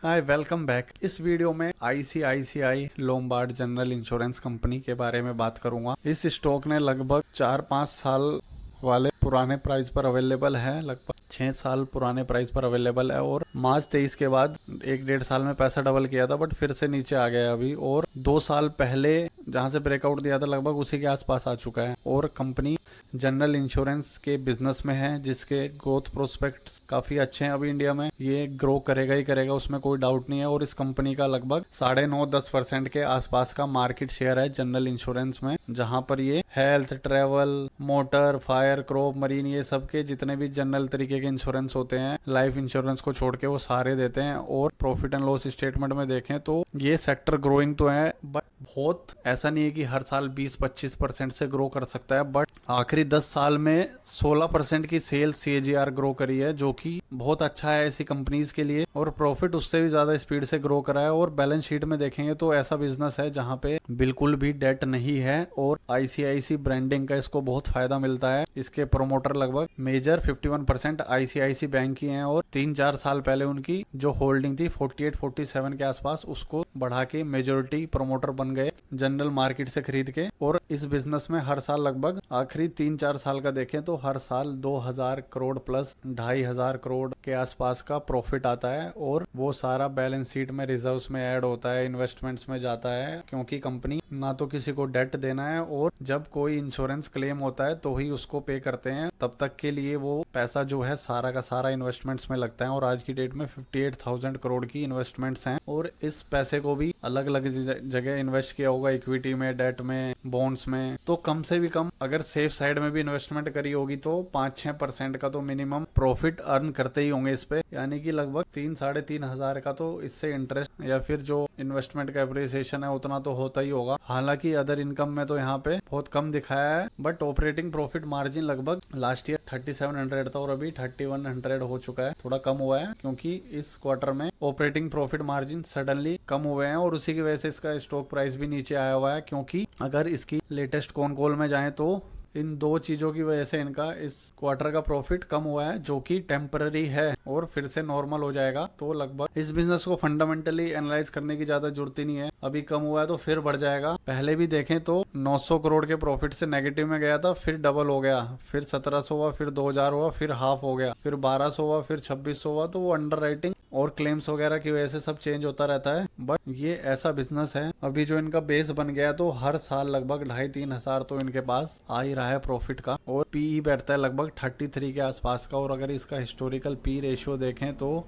हाय, welcome back. इस video में ICICI Lombard general insurance company के बारे में बात करूंगा। इस स्टॉक ने लगभग 4-5 साल वाले पुराने प्राइस पर अवेलेबल है, लगभग 6 साल पुराने प्राइस पर अवेलेबल है और मार्च 23 के बाद 1-1.5 साल में पैसा डबल किया था, बट फिर से नीचे आ गया अभी। और 2 साल पहले जहां से ब्रेकआउट दिया था लगभग उसी के आसपास आ चुका है। और कंपनी जनरल इंश्योरेंस के बिजनेस में है, जिसके ग्रोथ प्रोस्पेक्ट्स काफी अच्छे हैं। अभी इंडिया में ये ग्रो करेगा ही करेगा, उसमें कोई डाउट नहीं है। और इस कंपनी का लगभग 9.5-10% के आसपास का मार्केट शेयर है जनरल इंश्योरेंस में, जहां पर ये health, travel, motor, fire, crop, marine, ये सब के जितने भी जनरल तरीके के इंश्योरेंस होते हैं, लाइफ इंश्योरेंस को छोड़ के वो सारे देते हैं। और प्रॉफिट एंड लॉस स्टेटमेंट में देखें तो ये सेक्टर ग्रोइंग तो है, बट बहुत ऐसा नहीं है कि हर साल 20-25% से ग्रो कर सकता है। बट आखिरी 10 साल में 16% की सेल्स CAGR ग्रो करी है, जो कि बहुत अच्छा है ऐसी कंपनीज के लिए। और प्रॉफिट उससे भी ज्यादा स्पीड से ग्रो करा है। और बैलेंस शीट में देखेंगे तो ऐसा बिजनेस है जहां पे बिल्कुल भी डेट नहीं है और ICICI ब्रांडिंग का इसको बहुत फायदा मिलता है। इसके प्रोमोटर लगभग मेजर 51% ICICI बैंक की हैं और 3-4 साल पहले उनकी जो होल्डिंग थी 48-47 के आसपास, उसको बढ़ा के मेजोरिटी प्रोमोटर बन गए जनरल मार्केट से खरीद के। और इस बिजनेस में हर साल लगभग आखिरी 3-4 साल का देखें तो हर साल 2000 करोड़ प्लस 2500 करोड़ के आसपास का प्रॉफिट आता है। और वो सारा बैलेंस शीट में रिजर्व्स में ऐड होता है, इन्वेस्टमेंट्स में जाता है, क्योंकि कंपनी ना तो किसी को डेट देना है और जब कोई इंश्योरेंस क्लेम होता है तो ही उसको पे करते हैं। तब तक के लिए वो पैसा जो है सारा का सारा इन्वेस्टमेंट्स में लगता है। और आज की डेट में 58,000 करोड़ की इन्वेस्टमेंट्स हैं और इस पैसे को भी अलग अलग जगह इन्वेस्ट किया होगा, इक्विटी में, डेट में, बॉन्ड्स में। तो कम से भी कम अगर सेफ साइड में भी इन्वेस्टमेंट करी होगी तो 5-6% का तो मिनिमम प्रॉफिट अर्न करते ही होंगे इस पे, यानी कि लगभग 3-3.5 हजार का तो इससे इंटरेस्ट या फिर जो इन्वेस्टमेंट का एप्रिसिएशन है उतना तो होता ही होगा। हालांकि अदर इनकम में तो यहाँ पे बहुत कम दिखाया है, बट ऑपरेटिंग प्रॉफिट मार्जिन लगभग लास्ट ईयर 3700 था और अभी 3100 हो चुका है। थोड़ा कम हुआ है क्योंकि इस क्वार्टर में ऑपरेटिंग प्रॉफिट मार्जिन सडनली कम हुए हैं और उसी की वजह से इसका स्टॉक प्राइस भी नीचे आया हुआ है। क्योंकि अगर इसकी लेटेस्ट कॉन कॉल में जाए तो इन दो चीजों की वजह से इनका इस क्वार्टर का प्रॉफिट कम हुआ है, जो कि टेम्पररी है और फिर से नॉर्मल हो जाएगा। तो लगभग इस बिजनेस को फंडामेंटली एनालाइज करने की ज्यादा जरूरत ही नहीं है। अभी कम हुआ है तो फिर बढ़ जाएगा। पहले भी देखें तो 900 करोड़ के प्रॉफिट से नेगेटिव में गया था, फिर डबल हो गया, फिर 1700 हुआ, फिर 2000 हुआ, फिर हाफ हो गया, फिर 1200 हुआ, फिर 2600 हुआ। तो वो अंडर राइटिंग और क्लेम्स वगैरह की वजह से सब चेंज होता रहता है। बट ये ऐसा बिजनेस है अभी जो इनका बेस बन गया है, तो हर साल लगभग 2,500-3 हजार तो इनके पास आ ही रहा है प्रॉफिट का। और PE बैठता है लगभग 33 के आसपास का। और अगर इसका हिस्टोरिकल P रेशियो देखें तो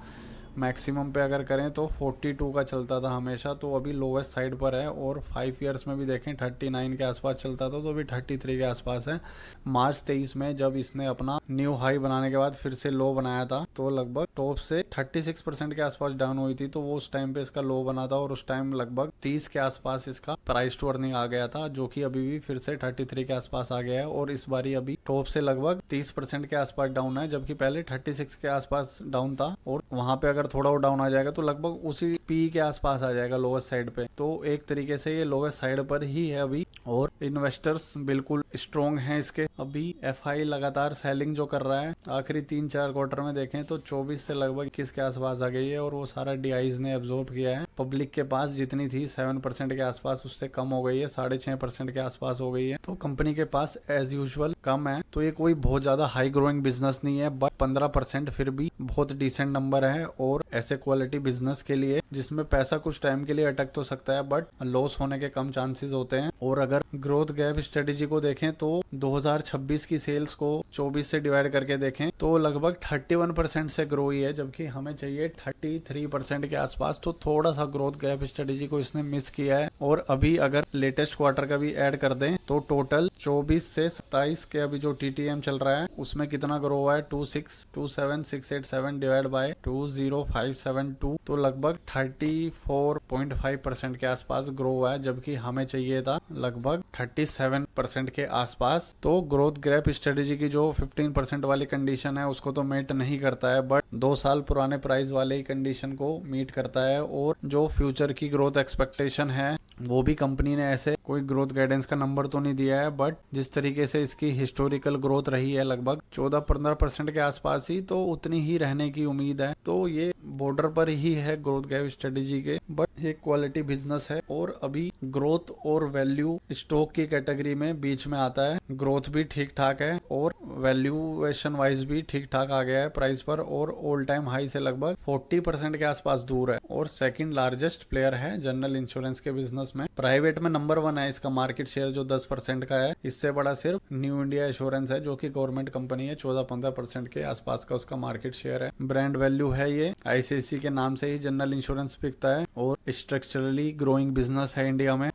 मैक्सिमम पे अगर करें तो 42 का चलता था हमेशा, तो अभी लोवेस्ट साइड पर है। और 5 ईयर्स में भी देखें 39 के आसपास चलता था, तो अभी 33 के आसपास है। मार्च 23 में जब इसने अपना न्यू हाई बनाने के बाद फिर से लो बनाया था, तो लगभग टॉप से 36% के आसपास डाउन हुई थी, तो वो उस टाइम पे इसका लो बना था। और उस टाइम लगभग 30 के आसपास इसका प्राइस टू अर्निंग आ गया था, जो कि अभी भी फिर से 33 के आसपास आ गया है। और इस बारी अभी टॉप से लगभग 30% के आसपास डाउन है, जबकि पहले 36 के आसपास डाउन था। और वहां पे अगर थोड़ा और डाउन आ जाएगा तो लगभग उसी PE के आसपास आ जाएगा लोवेस्ट साइड पे। तो एक तरीके से ये लोवेस्ट साइड पर ही है अभी। और इन्वेस्टर्स बिल्कुल स्ट्रॉन्ग हैं इसके। अभी FI लगातार सेलिंग जो कर रहा है, आखिरी 3-4 क्वार्टर में देखें तो 24 से लगभग 21 के आसपास आ गई है। और वो सारा DIs ने एब्जॉर्ब किया है। पब्लिक के पास जितनी थी 7% के आसपास, उससे कम हो गई है, 6.5% के आसपास हो गई है। तो कंपनी के पास एज यूजुअल कम है। तो ये कोई बहुत ज्यादा हाई ग्रोइंग बिजनेस नहीं है, बट 15% फिर भी बहुत डिसेंट नंबर है। और ऐसे क्वालिटी बिजनेस के लिए जिसमें पैसा कुछ टाइम के लिए अटक तो सकता है, बट लॉस होने के कम चांसेस होते हैं। और अगर ग्रोथ गैप स्ट्रेटेजी को देखें तो 2026 की सेल्स को 24 से डिवाइड करके देखें तो लगभग 31% से ग्रो ही है, जबकि हमें चाहिए 33% के आसपास। तो थोड़ा सा ग्रोथ गैप स्ट्रेटेजी को इसने मिस किया है। और अभी अगर लेटेस्ट क्वार्टर का भी ऐड कर दें तो टोटल 24 से 27 के अभी जो TTM चल रहा है उसमें कितना ग्रो हुआ है, 2627687 डिवाइड बाय 20572, तो लगभग 34.5% के आसपास ग्रो हुआ है, जबकि हमें चाहिए था लगभग 37% के आसपास। तो ग्रोथ गैप स्ट्रेटेजी की जो 15% वाली कंडीशन है उसको तो मीट नहीं करता है, बट 2 साल पुराने प्राइस वाले ही कंडीशन को मीट करता है। और जो फ्यूचर की ग्रोथ एक्सपेक्टेशन है वो भी कंपनी ने ऐसे कोई ग्रोथ गाइडेंस का नंबर तो नहीं दिया है, बट जिस तरीके से इसकी हिस्टोरिकल ग्रोथ रही है लगभग 14-15% के आसपास ही, तो उतनी ही रहने की उम्मीद है। तो ये बॉर्डर पर ही है ग्रोथ गैप स्ट्रेटेजी के, बट ये क्वालिटी बिजनेस है और अभी ग्रोथ और वैल्यू स्टॉक की कैटेगरी में बीच में आता है। ग्रोथ भी ठीक ठाक है और वैल्यूएशन वाइज भी ठीक ठाक आ गया है प्राइस पर, और ऑल टाइम हाई से लगभग 40% के आसपास दूर है, और सेकंड लार्जेस्ट प्लेयर है जनरल इंश्योरेंस के बिजनेस में। प्राइवेट में नंबर 1 है, इसका मार्केट शेयर जो 10% का है। इससे बड़ा सिर्फ न्यू इंडिया एश्योरेंस है जो कि गवर्नमेंट कंपनी है, 14-15% के आसपास का उसका मार्केट शेयर है। ब्रांड वैल्यू है ये, आईसीआईसीआई के नाम से ही जनरल इंश्योरेंस बिकता है, और स्ट्रक्चरली ग्रोइंग बिजनेस है, इंडिया में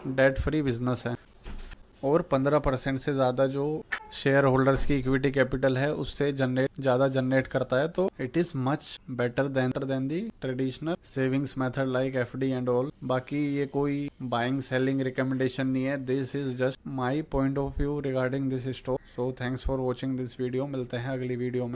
डेट फ्री बिजनेस है, और 15% से ज़्यादा जो शेयर होल्डर्स की इक्विटी कैपिटल है उससे ज़्यादा जनरेट करता है। तो it is much better than the traditional savings method like FD and all. बाकी ये कोई बाइंग सेलिंग रिकमेंडेशन नहीं है, this is just my point of view regarding this stock. So thanks for watching this video, मिलते हैं अगली video में।